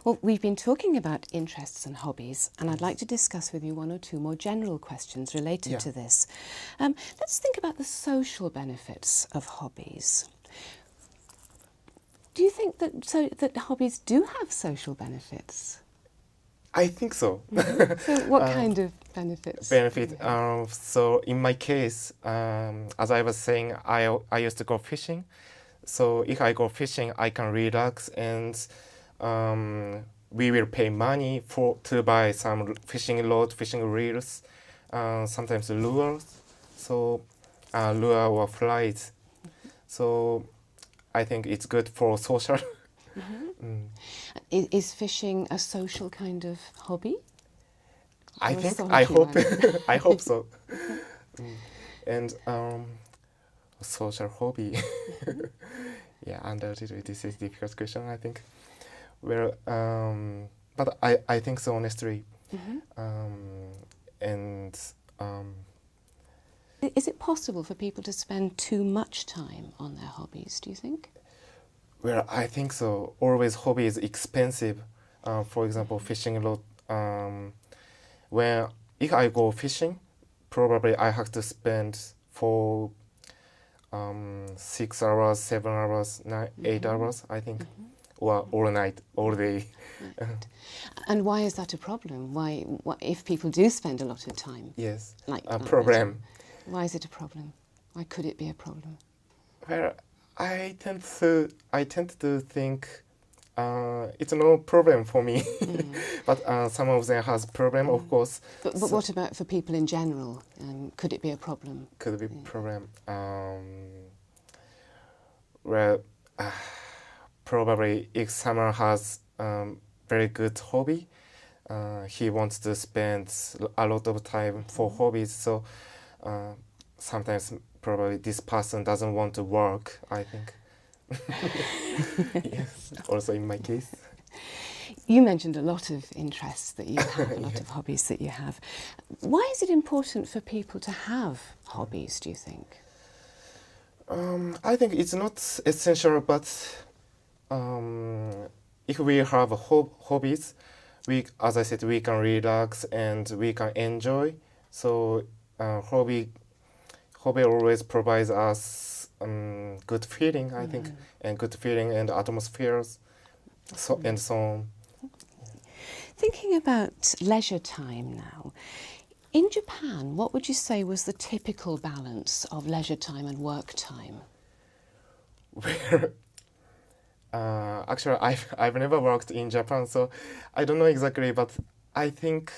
Well, we've been talking about interests and hobbies, and I'd like to discuss with you one or two more general questions related to this. Let's think about the social benefits of hobbies. Do you think that hobbies do have social benefits? I think so. So what kind of benefits? So in my case, as I was saying, I used to go fishing. So if I go fishing, I can relax, and we will pay money to buy some fishing rod, fishing reels, sometimes lures, so lure or flies. So I think it's good for social. Is fishing a social kind of hobby? I hope, I hope so. And social hobby. Yeah, undoubtedly, this is a difficult question, I think. Well, but I think so, honestly. And is it possible for people to spend too much time on their hobbies, do you think? Well, I think so. Always hobby is expensive. For example, fishing rod. If I go fishing, probably I have to spend for 6 hours, 7 hours, 8 hours, I think, or all night, all day. Right. And why is that a problem? Why, if people do spend a lot of time? Yes, like a problem. Why is it a problem? Why could it be a problem? Well, I tend to think it's no problem for me, but some of them has problem, of course. But what about for people in general? Could it be a problem? Could be a problem. Well, probably if someone has very good hobby, he wants to spend a lot of time for hobbies. So sometimes probably this person doesn't want to work, I think. Yes, also in my case. You mentioned a lot of interests that you have, a lot of hobbies that you have. Why is it important for people to have hobbies, do you think? I think it's not essential, but if we have hobbies, as I said, we can relax and we can enjoy. So hobby always provides us good feeling, I think, and good feeling and atmospheres, and so on. Thinking about leisure time now, in Japan, what would you say was the typical balance of leisure time and work time? Actually, I've never worked in Japan, so I don't know exactly, but I think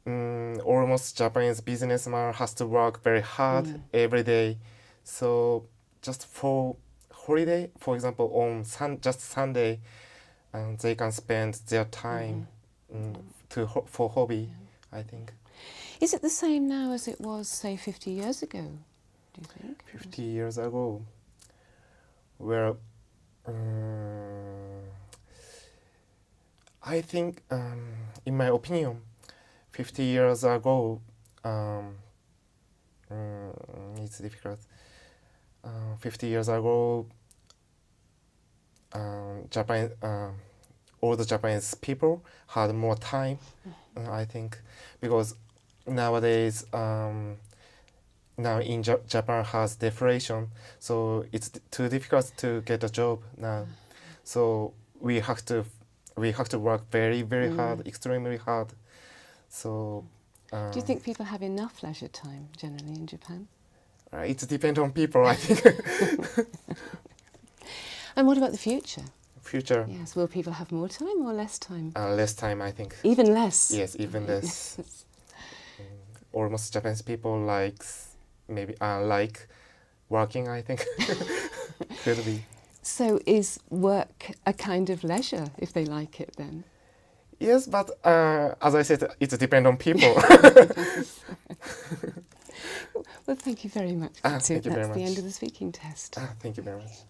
almost Japanese businessman has to work very hard every day. So just for holiday, for example, on just Sunday, they can spend their time for hobby, I think. Is it the same now as it was, say, 50 years ago, do you think? 50 years ago? Well, I think, in my opinion, 50 years ago, it's difficult. 50 years ago, all the Japanese people had more time, I think, because nowadays, now in Japan has deflation, so it's too difficult to get a job now. So we have to work very, very hard, extremely hard. So. Do you think people have enough leisure time generally in Japan? It depends on people, I think. And what about the future? Future? Yes, will people have more time or less time? Less time, I think. Even less? Yes, even less. Almost Japanese people like working, I think. Could be. So is work a kind of leisure if they like it then? Yes, but as I said, it depends on people. Well, thank you very much. Thank you very much. That's the end of the speaking test. Thank you very much.